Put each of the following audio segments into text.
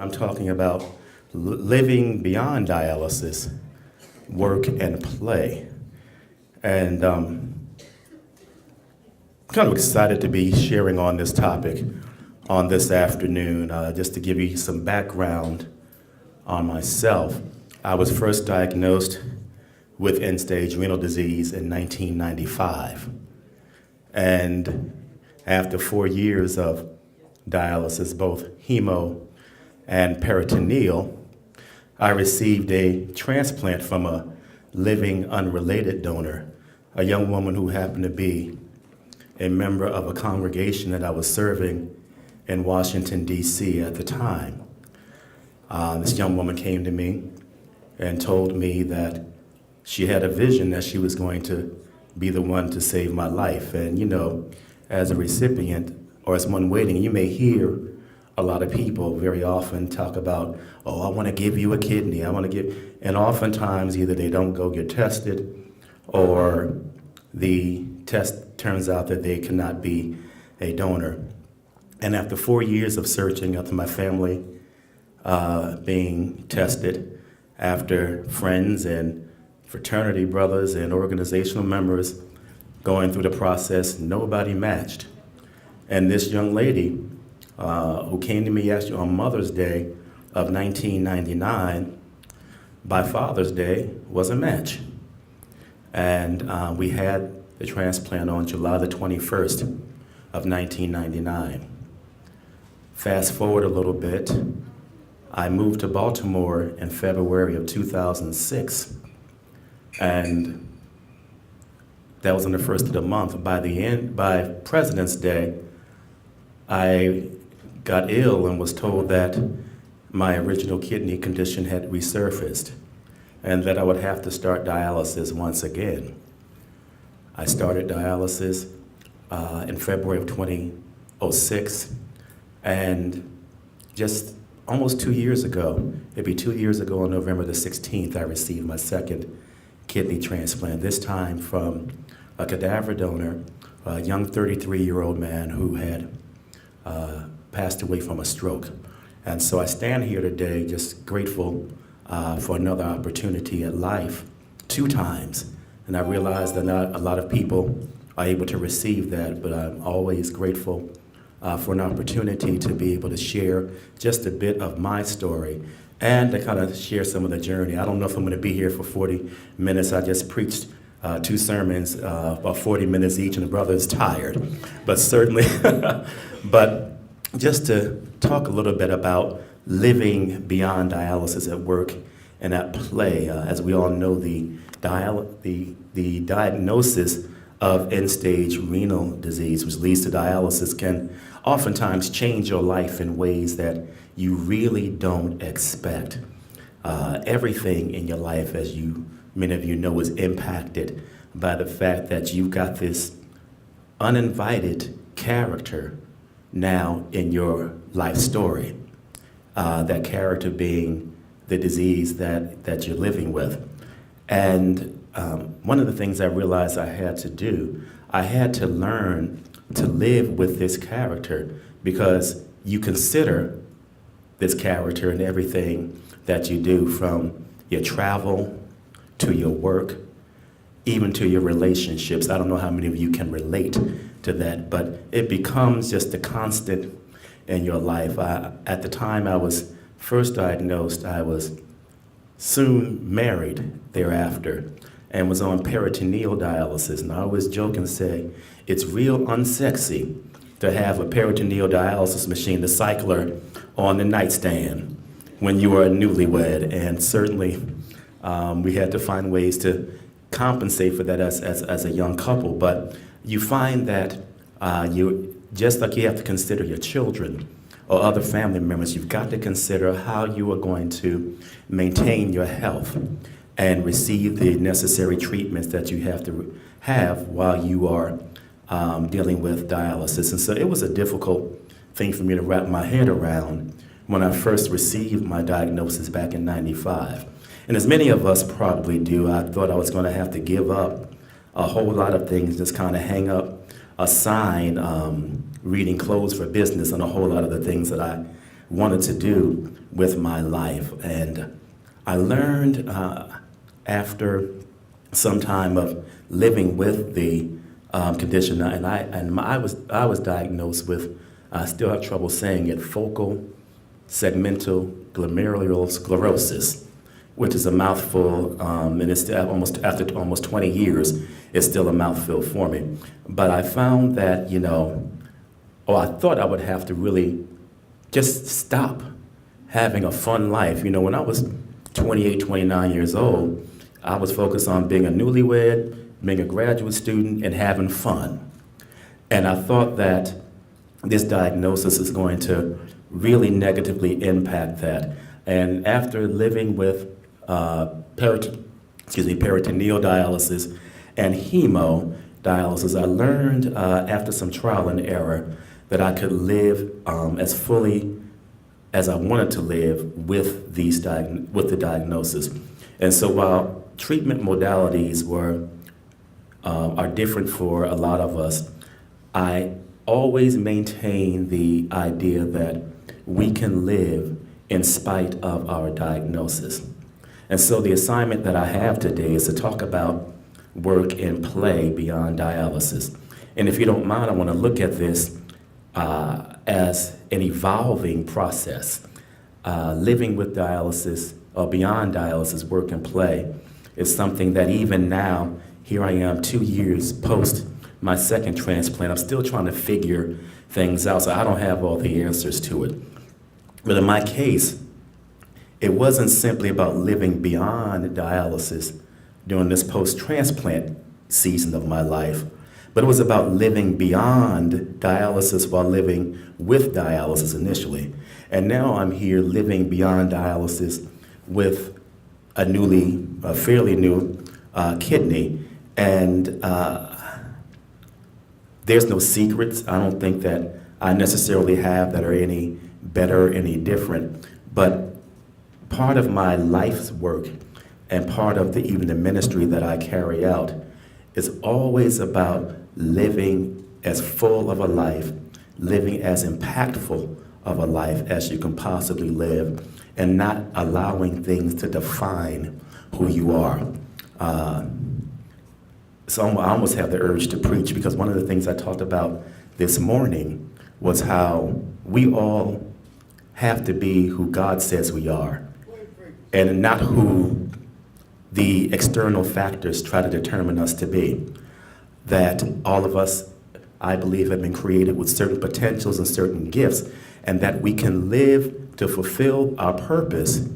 I'm talking about living beyond dialysis, work and play. And kind of excited to be sharing on this topic on this afternoon. Just to give you some background on myself, I was first diagnosed with end-stage renal disease in 1995. And after 4 years of dialysis, both hemo and peritoneal, I received a transplant from a living unrelated donor, a young woman who happened to be a member of a congregation that I was serving in Washington, D.C. at the time. This young woman came to me and told me that she had a vision that she was going to be the one to save my life. And you know, as a recipient or as one waiting, you may hear a lot of people very often talk about, oh, I want to give you a kidney, and oftentimes either they don't go get tested or the test turns out that they cannot be a donor. And after 4 years of searching, after my family being tested, after friends and fraternity brothers and organizational members going through the process, nobody matched. And this young lady who came to me actually on Mother's Day of 1999, by Father's Day was a match. And we had the transplant on July the 21st of 1999. Fast forward a little bit, I moved to Baltimore in February of 2006. And that was on the first of the month. By President's Day, I got ill and was told that my original kidney condition had resurfaced and that I would have to start dialysis once again. I started dialysis in February of 2006, and just almost 2 years ago, it'd be 2 years ago on November the 16th, I received my second kidney transplant, this time from a cadaver donor, a young 33-year-old man who had passed away from a stroke. And so I stand here today just grateful for another opportunity at life, 2 times. And I realize that not a lot of people are able to receive that, but I'm always grateful for an opportunity to be able to share just a bit of my story and to kind of share some of the journey. I don't know if I'm going to be here for 40 minutes. I just preached 2 sermons, about 40 minutes each, and the brother is tired. But certainly, but just to talk a little bit about living beyond dialysis at work and at play. As we all know, the diagnosis of end-stage renal disease, which leads to dialysis, can oftentimes change your life in ways that you really don't expect. Everything in your life, as many of you know, is impacted by the fact that you've got this uninvited character now in your life story. That character being the disease that you're living with. And one of the things I realized I had to do, I had to learn to live with this character, because you consider this character in everything that you do, from your travel to your work, even to your relationships. I don't know how many of you can relate to that, but it becomes just a constant in your life. At the time I was first diagnosed, I was soon married thereafter and was on peritoneal dialysis. And I always joke and say, it's real unsexy to have a peritoneal dialysis machine, the cycler, on the nightstand when you are a newlywed. And certainly we had to find ways to compensate for that as a young couple. But you find that just like you have to consider your children or other family members, you've got to consider how you are going to maintain your health and receive the necessary treatments that you have to have while you are dealing with dialysis. And so it was a difficult thing for me to wrap my head around when I first received my diagnosis back in '95. And as many of us probably do, I thought I was going to have to give up a whole lot of things, just kind of hang up a sign, reading clothes for business, and a whole lot of the things that I wanted to do with my life. And I learned after some time of living with the condition, and I was diagnosed with, I still have trouble saying it, focal segmental glomerular sclerosis, which is a mouthful, and it's still after almost 20 years, it's still a mouthful for me. But I found that, I thought I would have to really just stop having a fun life. When I was 28, 29 years old, I was focused on being a newlywed, being a graduate student, and having fun. And I thought that this diagnosis is going to really negatively impact that. And after living with peritoneal dialysis and hemodialysis, I learned after some trial and error that I could live as fully as I wanted to live with the diagnosis. And so while treatment modalities are different for a lot of us, I always maintain the idea that we can live in spite of our diagnosis. And so the assignment that I have today is to talk about work and play beyond dialysis. And if you don't mind, I want to look at this as an evolving process. Living with dialysis or beyond dialysis, work and play, is something that even now, here I am 2 years post my second transplant, I'm still trying to figure things out, so I don't have all the answers to it. But in my case, it wasn't simply about living beyond dialysis during this post-transplant season of my life, but it was about living beyond dialysis while living with dialysis initially. And now I'm here living beyond dialysis with a fairly new kidney. And there's no secrets. I don't think that I necessarily have that are any better, any different. But part of my life's work and part of even the ministry that I carry out is always about living as full of a life, living as impactful of a life as you can possibly live, and not allowing things to define who you are. So I almost have the urge to preach, because one of the things I talked about this morning was how we all have to be who God says we are, and not who the external factors try to determine us to be. That all of us, I believe, have been created with certain potentials and certain gifts, and that we can live to fulfill our purpose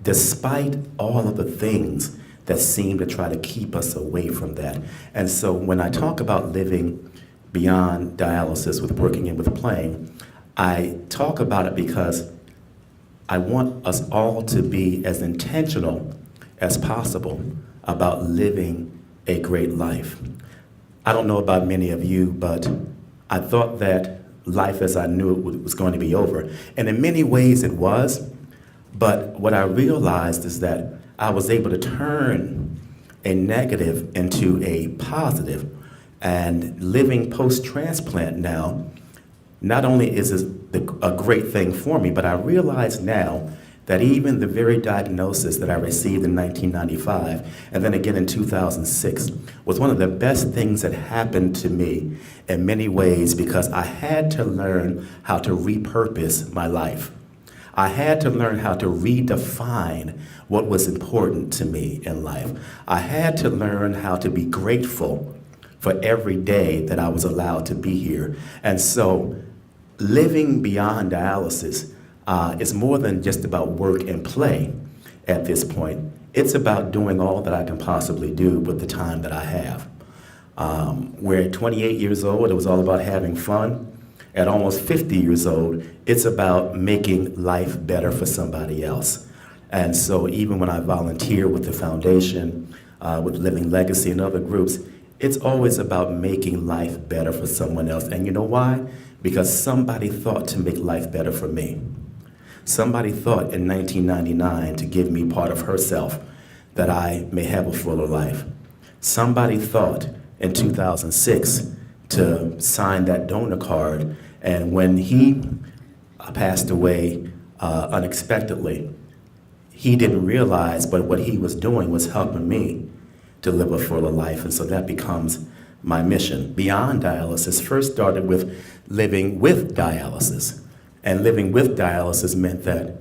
despite all of the things that seem to try to keep us away from that. And so when I talk about living beyond dialysis with working and with playing, I talk about it because I want us all to be as intentional as possible about living a great life. I don't know about many of you, but I thought that life as I knew it was going to be over. And in many ways it was, but what I realized is that I was able to turn a negative into a positive. And living post-transplant now, not only is this a great thing for me, but I realize now that even the very diagnosis that I received in 1995, and then again in 2006, was one of the best things that happened to me in many ways, because I had to learn how to repurpose my life. I had to learn how to redefine what was important to me in life. I had to learn how to be grateful for every day that I was allowed to be here. And so living beyond dialysis is more than just about work and play at this point. It's about doing all that I can possibly do with the time that I have. Where at 28 years old, it was all about having fun. At almost 50 years old, it's about making life better for somebody else. And so even when I volunteer with the foundation, with Living Legacy and other groups, it's always about making life better for someone else. And you know why? Because somebody thought to make life better for me. Somebody thought in 1999 to give me part of herself that I may have a fuller life. Somebody thought in 2006 to sign that donor card, and when he passed away unexpectedly. He didn't realize, but what he was doing was helping me to live a fuller life, and so that becomes my mission. Beyond dialysis first started with living with dialysis, and living with dialysis meant that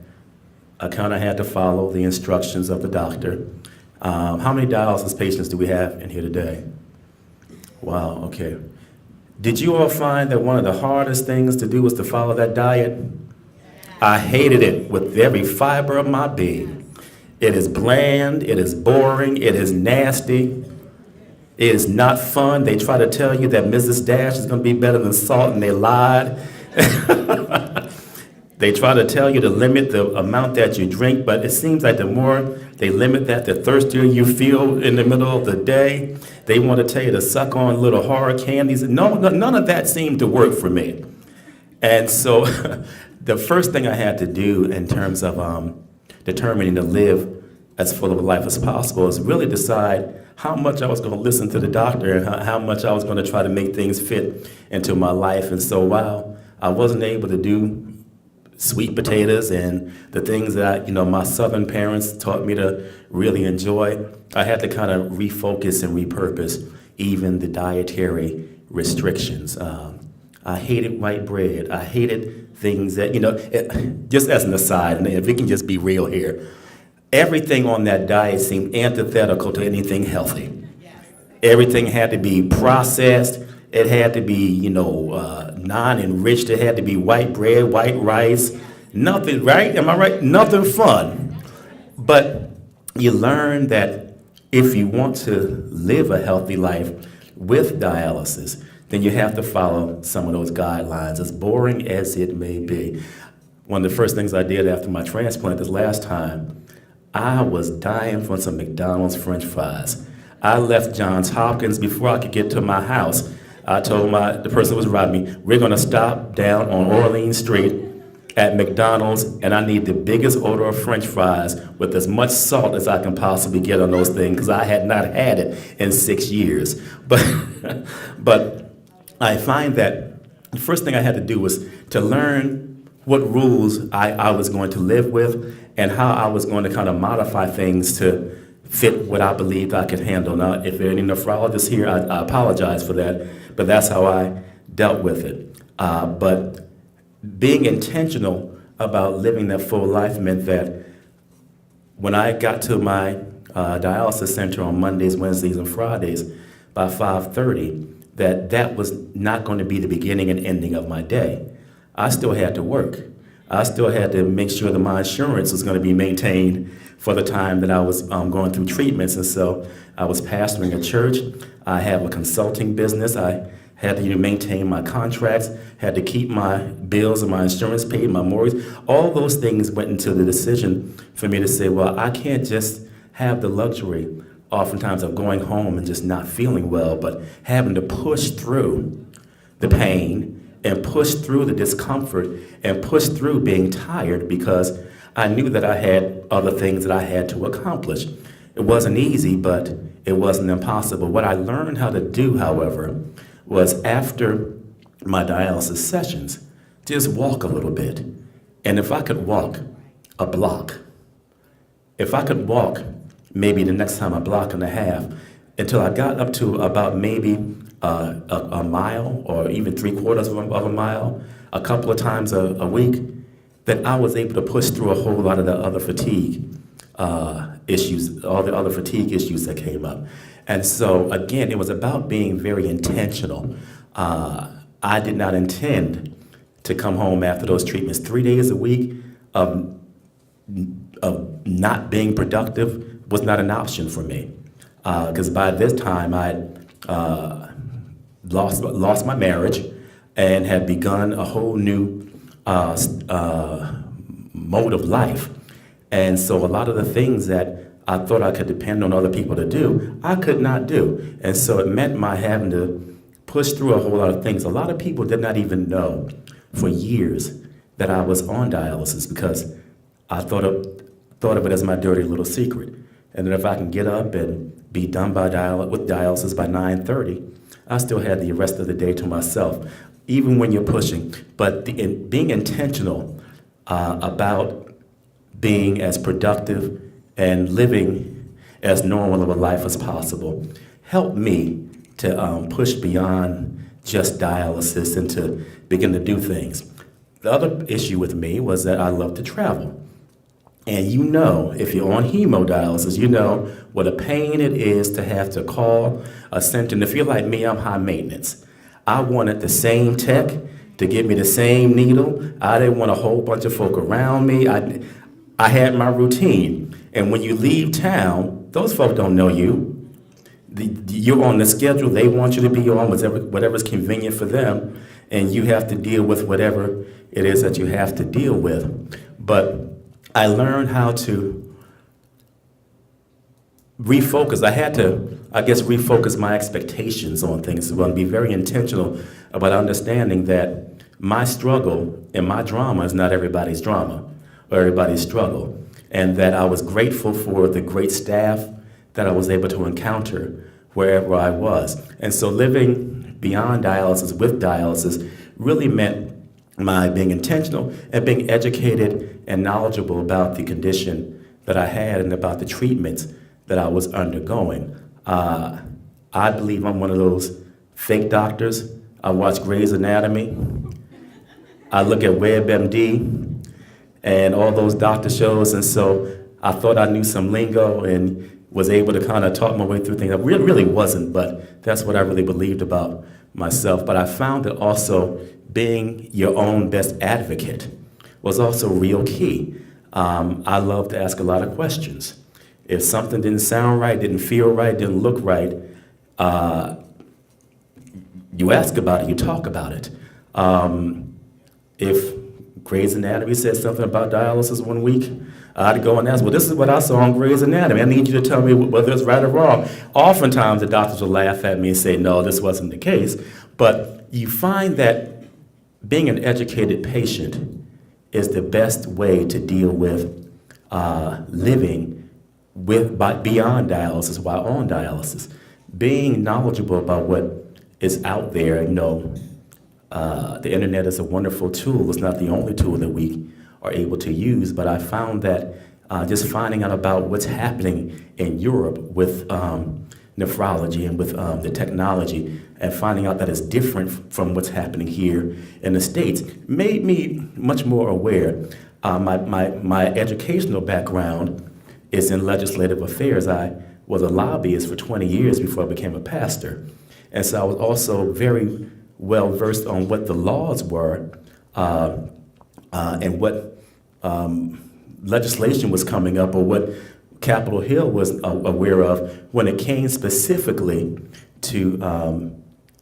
I kind of had to follow the instructions of the doctor. How many dialysis patients do we have in here today? Wow, okay. Did you all find that one of the hardest things to do was to follow that diet? I hated it with every fiber of my being. It is bland, it is boring, it is nasty, it is not fun. They try to tell you that Mrs. Dash is going to be better than salt, and they lied. They try to tell you to limit the amount that you drink, but it seems like the more they limit that, the thirstier you feel in the middle of the day. They want to tell you to suck on little horror candies. No, none of that seemed to work for me. And so the first thing I had to do in terms of determining to live as full of a life as possible is really decide how much I was going to listen to the doctor and how much I was going to try to make things fit into my life. And so while I wasn't able to do sweet potatoes and the things that my Southern parents taught me to really enjoy, I had to kind of refocus and repurpose even the dietary restrictions. I hated white bread. I hated things that, just as an aside, and if we can just be real here, everything on that diet seemed antithetical to anything healthy. Everything had to be processed. It had to be, non-enriched. It had to be white bread, white rice. Nothing, right? Am I right? Nothing fun. But you learn that if you want to live a healthy life with dialysis, then you have to follow some of those guidelines, as boring as it may be. One of the first things I did after my transplant this last time, I was dying for some McDonald's French fries. I left Johns Hopkins before I could get to my house. I told the person who was riding me, we're going to stop down on Orleans Street at McDonald's, and I need the biggest order of French fries with as much salt as I can possibly get on those things, because I had not had it in 6 years. But I find that the first thing I had to do was to learn what rules I was going to live with and how I was going to kind of modify things to fit what I believed I could handle. Now, if there are any nephrologists here, I apologize for that, but that's how I dealt with it. But being intentional about living that full life meant that when I got to my dialysis center on Mondays, Wednesdays, and Fridays by 5:30, that was not going to be the beginning and ending of my day. I still had to work. I still had to make sure that my insurance was going to be maintained for the time that I was going through treatments. And so I was pastoring a church. I have a consulting business. I had to maintain my contracts, had to keep my bills and my insurance paid, my mortgage. All those things went into the decision for me to say, well, I can't just have the luxury oftentimes of going home and just not feeling well, but having to push through the pain and push through the discomfort and push through being tired, because I knew that I had other things that I had to accomplish. It wasn't easy, but it wasn't impossible. What I learned how to do, however, was after my dialysis sessions, just walk a little bit. And if I could walk a block, if I could walk maybe the next time a block and a half, until I got up to about maybe a mile or even 3/4 of a mile, a couple of times a week, then I was able to push through a whole lot of the other fatigue issues, all the other fatigue issues that came up. And so again, it was about being very intentional. I did not intend to come home after those treatments 3 days a week of not being productive was not an option for me, because by this time I had lost my marriage and had begun a whole new mode of life. And so a lot of the things that I thought I could depend on other people to do, I could not do. And so it meant my having to push through a whole lot of things. A lot of people did not even know for years that I was on dialysis, because I thought of it as my dirty little secret. And then if I can get up and be done with dialysis by 9:30, I still had the rest of the day to myself, even when you're pushing. But being intentional about being as productive and living as normal of a life as possible helped me to push beyond just dialysis and to begin to do things. The other issue with me was that I love to travel. And you know, if you're on hemodialysis, you know what a pain it is to have to call a center. And if you're like me, I'm high maintenance. I wanted the same tech to give me the same needle. I didn't want a whole bunch of folk around me. I had my routine. And when you leave town, those folk don't know you. You're on the schedule they want you to be on, whatever's convenient for them, and you have to deal with whatever it is that you have to deal with. But I learned how to refocus. I had to, I guess, refocus my expectations on things. So I'll be very intentional about understanding that my struggle and my drama is not everybody's drama or everybody's struggle, and that I was grateful for the great staff that I was able to encounter wherever I was. And so living beyond dialysis, with dialysis, really meant my being intentional and being educated and knowledgeable about the condition that I had and about the treatments that I was undergoing. I believe I'm one of those fake doctors. I watch Grey's Anatomy. I look at WebMD and all those doctor shows, and so I thought I knew some lingo and was able to kind of talk my way through things. I really wasn't, but that's what I really believed about myself. But I found that also being your own best advocate was also real key. I love to ask a lot of questions. If something didn't sound right, didn't feel right, didn't look right, you ask about it, you talk about it. If Grey's Anatomy said something about dialysis one week, I'd go and ask, well, this is what I saw on Grey's Anatomy. I need you to tell me whether it's right or wrong. Oftentimes, the doctors will laugh at me and say, no, this wasn't the case. But you find that being an educated patient is the best way to deal with living beyond dialysis while on dialysis. Being knowledgeable about what is out there, the internet is a wonderful tool. It's not the only tool that we are able to use, but I found that just finding out about what's happening in Europe with nephrology and with the technology, and finding out that it's different from what's happening here in the States made me much more aware. My educational background is in legislative affairs. I was a lobbyist for 20 years before I became a pastor. And so I was also very well versed on what the laws were and what legislation was coming up, or what Capitol Hill was aware of when it came specifically to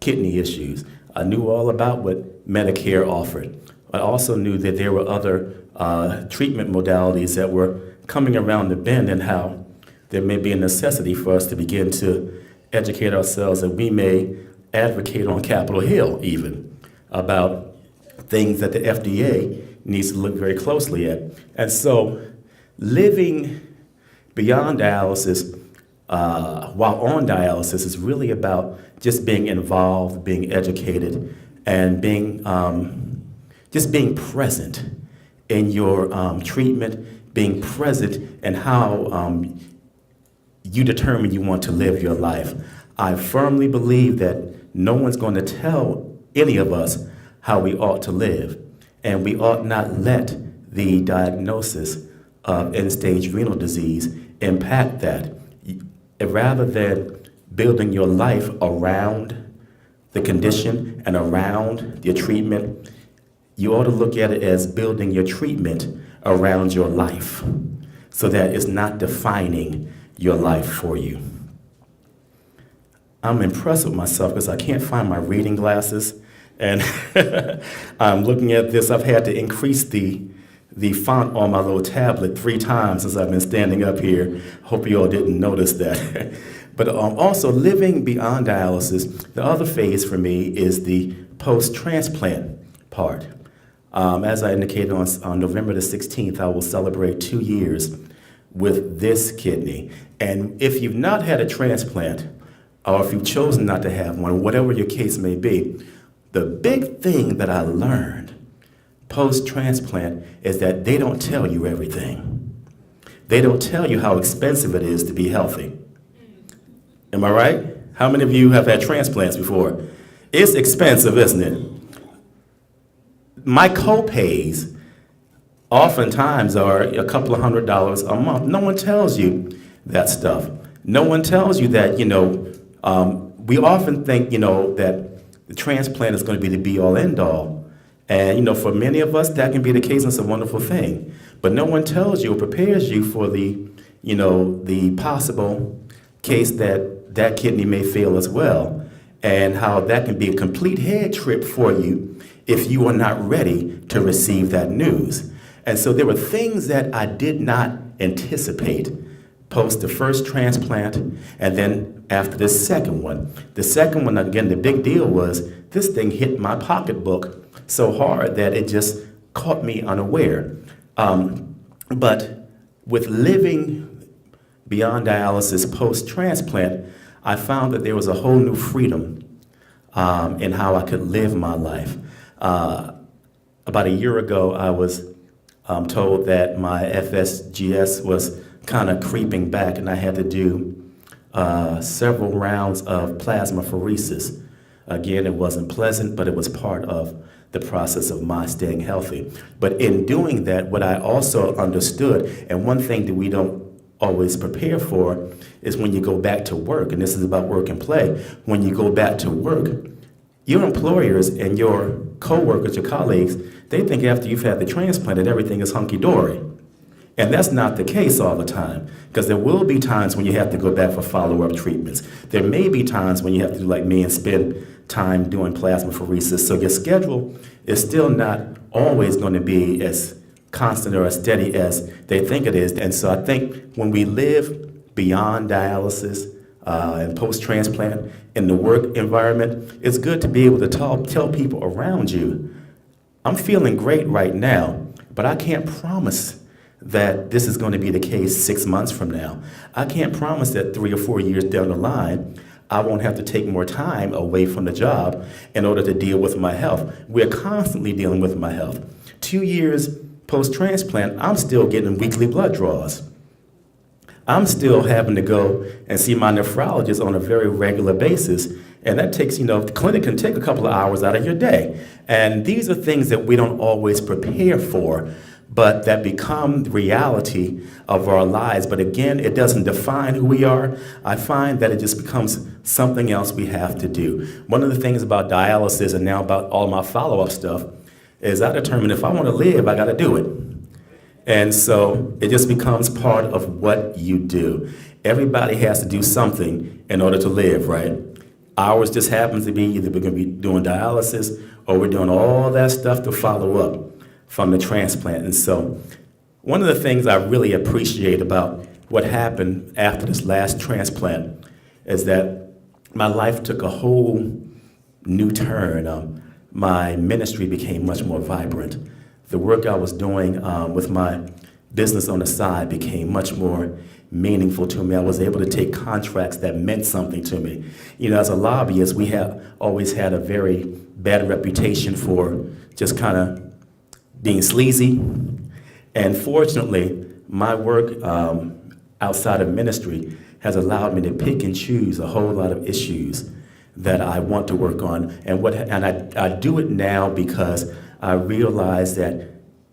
kidney issues. I knew all about what Medicare offered. I also knew that there were other treatment modalities that were coming around the bend, and how there may be a necessity for us to begin to educate ourselves, and we may advocate on Capitol Hill even about things that the FDA needs to look very closely at. And so living beyond dialysis while on dialysis is really about just being involved, being educated, and being just being present in your treatment, being present in how you determine you want to live your life. I firmly believe that no one's going to tell any of us how we ought to live, and we ought not let the diagnosis of end-stage renal disease impact that. Rather than building your life around the condition and around your treatment, you ought to look at it as building your treatment around your life, so that it's not defining your life for you. I'm impressed with myself because I can't find my reading glasses, and I'm looking at this. I've had to increase the font on my little tablet 3 times since I've been standing up here. Hope you all didn't notice that. But also living beyond dialysis, the other phase for me is the post-transplant part. As I indicated, on November the 16th, I will celebrate 2 years with this kidney. And if you've not had a transplant, or if you've chosen not to have one, whatever your case may be, the big thing that I learned post-transplant is that they don't tell you everything. They don't tell you how expensive it is to be healthy. Am I right? How many of you have had transplants before? It's expensive, isn't it? My co-pays oftentimes are a couple of $100s a month. No one tells you that stuff. No one tells you that, we often think, that the transplant is going to be the be-all, end-all. And, for many of us, that can be the case, and it's a wonderful thing. But no one tells you or prepares you for the possible case that that kidney may fail as well, and how that can be a complete head trip for you if you are not ready to receive that news. And so there were things that I did not anticipate post the first transplant and then after the second one. The second one, again, the big deal was this thing hit my pocketbook so hard that it just caught me unaware. But with living beyond dialysis post-transplant, I found that there was a whole new freedom in how I could live my life. About a year ago, I was told that my FSGS was kind of creeping back, and I had to do several rounds of plasmapheresis. Again, it wasn't pleasant, but it was part of the process of my staying healthy. But in doing that, what I also understood, and one thing that we don't always prepare for, is when you go back to work, and this is about work and play, when you go back to work, your employers and your coworkers, your colleagues, they think after you've had the transplant that everything is hunky-dory. And that's not the case all the time, because there will be times when you have to go back for follow-up treatments. There may be times when you have to do like me and spend time doing plasmapheresis. So your schedule is still not always going to be as constant or as steady as they think it is. And so I think when we live beyond dialysis and post-transplant in the work environment, it's good to be able to tell people around you, I'm feeling great right now, but I can't promise that this is going to be the case 6 months from now. I can't promise that 3 or 4 years down the line, I won't have to take more time away from the job in order to deal with my health. We're constantly dealing with my health. 2 years post-transplant, I'm still getting weekly blood draws. I'm still having to go and see my nephrologist on a very regular basis. And that takes, the clinic can take a couple of hours out of your day. And these are things that we don't always prepare for, but that become the reality of our lives. But again, it doesn't define who we are. I find that it just becomes something else we have to do. One of the things about dialysis and now about all my follow-up stuff is I determine if I want to live, I got to do it. And so it just becomes part of what you do. Everybody has to do something in order to live, right? Ours just happens to be either we're going to be doing dialysis or we're doing all that stuff to follow up from the transplant. And so one of the things I really appreciate about what happened after this last transplant is that my life took a whole new turn. My ministry became much more vibrant. The work I was doing with my business on the side became much more meaningful to me. I was able to take contracts that meant something to me. As a lobbyist, we have always had a very bad reputation for just kind of being sleazy. And fortunately, my work outside of ministry has allowed me to pick and choose a whole lot of issues that I want to work on. And I do it now because I realize that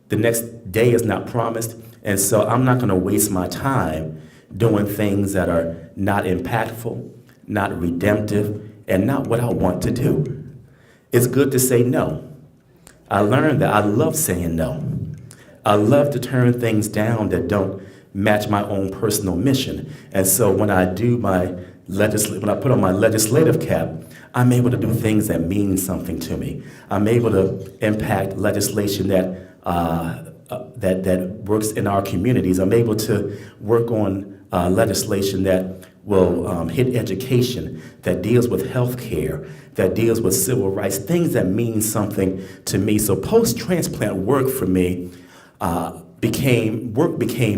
the next day is not promised. And so I'm not going to waste my time doing things that are not impactful, not redemptive, and not what I want to do. It's good to say no. I learned that I love saying no. I love to turn things down that don't match my own personal mission. And so when I do when I put on my legislative cap, I'm able to do things that mean something to me. I'm able to impact legislation that works in our communities. I'm able to work on legislation that will hit education, that deals with health care, that deals with civil rights, things that mean something to me. So post-transplant work for me became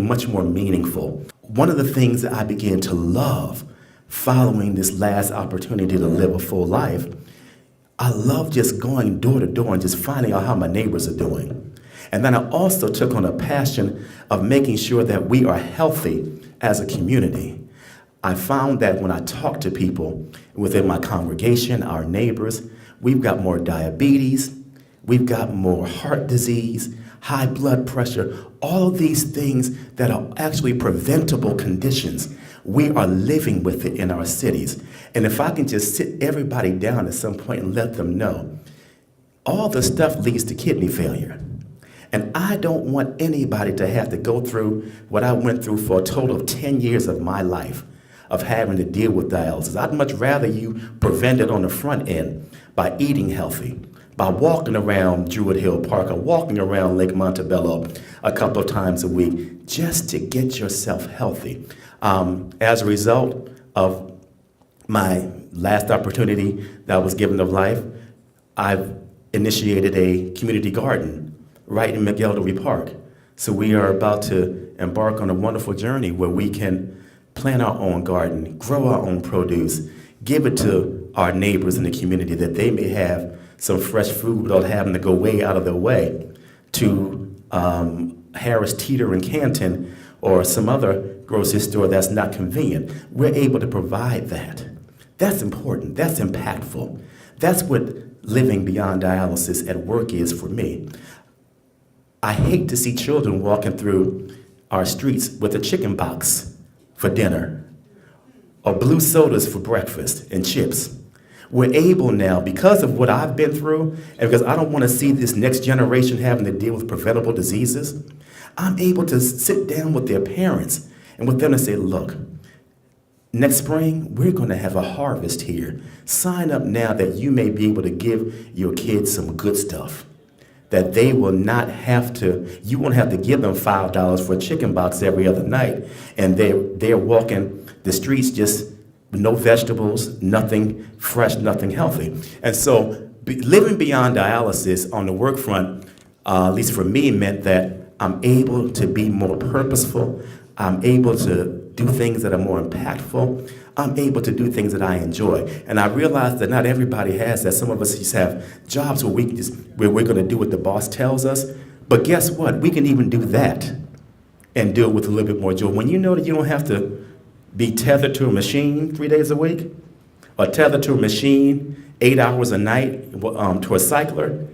much more meaningful. One of the things that I began to love following this last opportunity to live a full life I love just going door to door and just finding out how my neighbors are doing. And then I also took on a passion of making sure that we are healthy as a community. I found that when I talk to people within my congregation, our neighbors, we've got more diabetes, we've got more heart disease, high blood pressure, all of these things that are actually preventable conditions. We are living with it in our cities. And if I can just sit everybody down at some point and let them know, all the stuff leads to kidney failure. And I don't want anybody to have to go through what I went through for a total of 10 years of my life of having to deal with dialysis. I'd much rather you prevent it on the front end by eating healthy, by walking around Druid Hill Park or walking around Lake Montebello a couple of times a week just to get yourself healthy. As a result of my last opportunity that I was given of life, I've initiated a community garden right in McElderry Park. So we are about to embark on a wonderful journey where we can plant our own garden, grow our own produce, give it to our neighbors in the community that they may have some fresh food without having to go way out of their way to Harris Teeter in Canton or some other grocery store that's not convenient. We're able to provide that. That's important. That's impactful. That's what living beyond dialysis at work is for me. I hate to see children walking through our streets with a chicken box for dinner or blue sodas for breakfast and chips. We're able now, because of what I've been through, and because I don't want to see this next generation having to deal with preventable diseases, I'm able to sit down with their parents and with them and say, look, next spring, we're going to have a harvest here. Sign up now that you may be able to give your kids some good stuff, that they will not have to, you won't have to give them $5 for a chicken box every other night, and they're walking the streets just no vegetables, nothing fresh, nothing healthy. And so living beyond dialysis on the work front, at least for me, meant that I'm able to be more purposeful. I'm able to do things that are more impactful. I'm able to do things that I enjoy. And I realize that not everybody has that. Some of us just have jobs where we're going to do what the boss tells us. But guess what? We can even do that and do it with a little bit more joy. When you know that you don't have to be tethered to a machine 3 days a week, or tethered to a machine 8 hours a night to a cycler,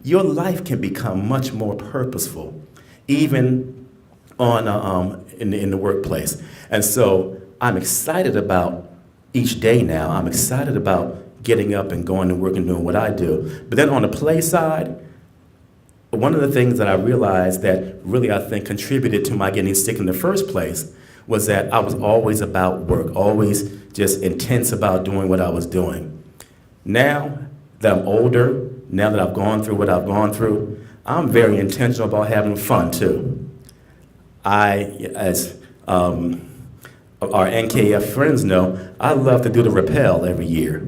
your life can become much more purposeful, even on in the workplace. And so I'm excited about each day now. I'm excited about getting up and going to work and doing what I do. But then on the play side, one of the things that I realized that really I think contributed to my getting sick in the first place was that I was always about work, always just intense about doing what I was doing. Now that I'm older, now that I've gone through what I've gone through, I'm very intentional about having fun too. As our NKF friends know, I love to do the rappel every year,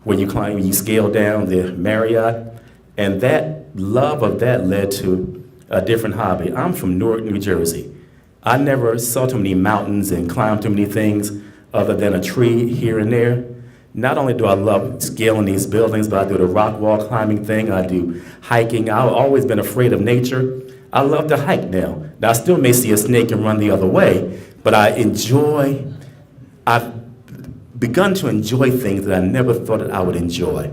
where you scale down the Marriott, and that love of that led to a different hobby. I'm from Newark, New Jersey. I never saw too many mountains and climbed too many things other than a tree here and there. Not only do I love scaling these buildings, but I do the rock wall climbing thing. I do hiking. I've always been afraid of nature. I love to hike now. Now, I still may see a snake and run the other way, but I've begun to enjoy things that I never thought that I would enjoy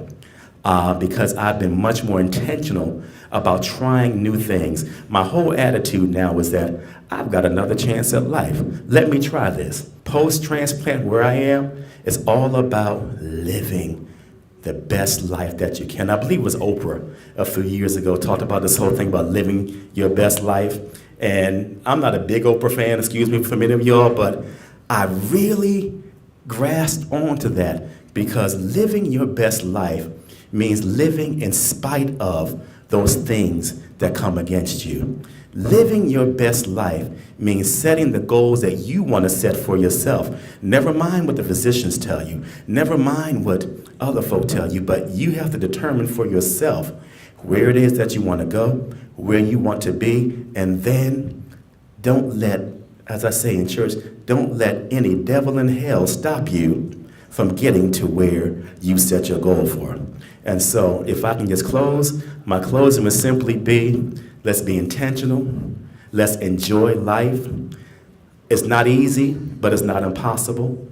because I've been much more intentional about trying new things. My whole attitude now is that I've got another chance at life. Let me try this. Post-transplant, where I am, is all about living the best life that you can. I believe it was Oprah a few years ago talked about this whole thing about living your best life. And I'm not a big Oprah fan, excuse me for many of y'all, but I really grasped onto that because living your best life means living in spite of those things that come against you. Living your best life means setting the goals that you want to set for yourself. Never mind what the physicians tell you. Never mind what other folk tell you, but you have to determine for yourself where it is that you want to go, where you want to be, and then don't let, as I say in church, don't let any devil in hell stop you from getting to where you set your goal for. And so if I can just close, my closing would simply be, let's be intentional, let's enjoy life. It's not easy, but it's not impossible.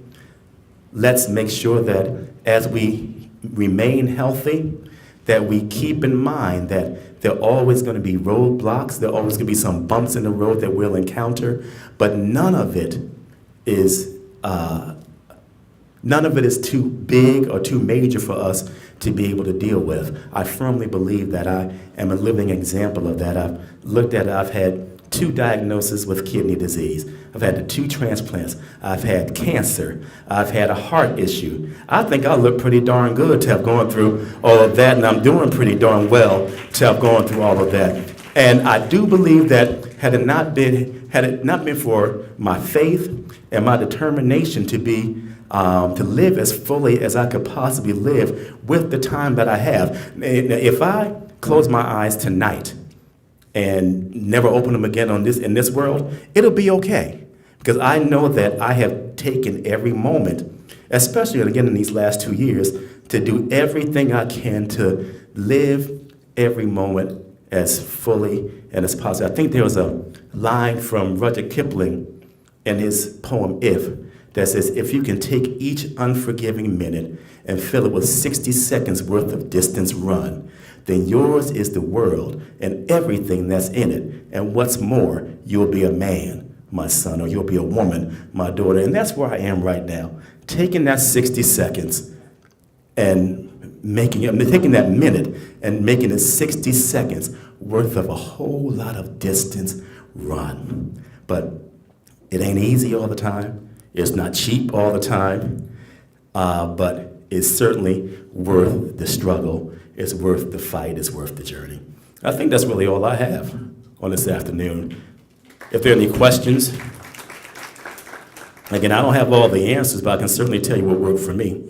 Let's make sure that as we remain healthy, that we keep in mind that there are always going to be roadblocks, there are always going to be some bumps in the road that we'll encounter, but none of it is too big or too major for us to be able to deal with. I firmly believe that I am a living example of that. I've had 2 diagnoses with kidney disease. I've had 2 transplants. I've had cancer. I've had a heart issue. I think I look pretty darn good to have gone through all of that, and I'm doing pretty darn well to have gone through all of that. And I do believe that had it not been for my faith and my determination to live as fully as I could possibly live with the time that I have. If I close my eyes tonight and never open them again in this world, it'll be okay. Because I know that I have taken every moment, especially again in these last 2 years, to do everything I can to live every moment as fully and as possible. I think there was a line from Rudyard Kipling in his poem If that says, if you can take each unforgiving minute and fill it with 60 seconds worth of distance run, then yours is the world and everything that's in it. And what's more, you'll be a man, my son, or you'll be a woman, my daughter. And that's where I am right now, taking that 60 seconds and taking that minute and making it 60 seconds worth of a whole lot of distance run. But it ain't easy all the time. It's not cheap all the time, but it's certainly worth the struggle. It's worth the fight. It's worth the journey. I think that's really all I have on this afternoon. If there are any questions, again, I don't have all the answers, but I can certainly tell you what worked for me.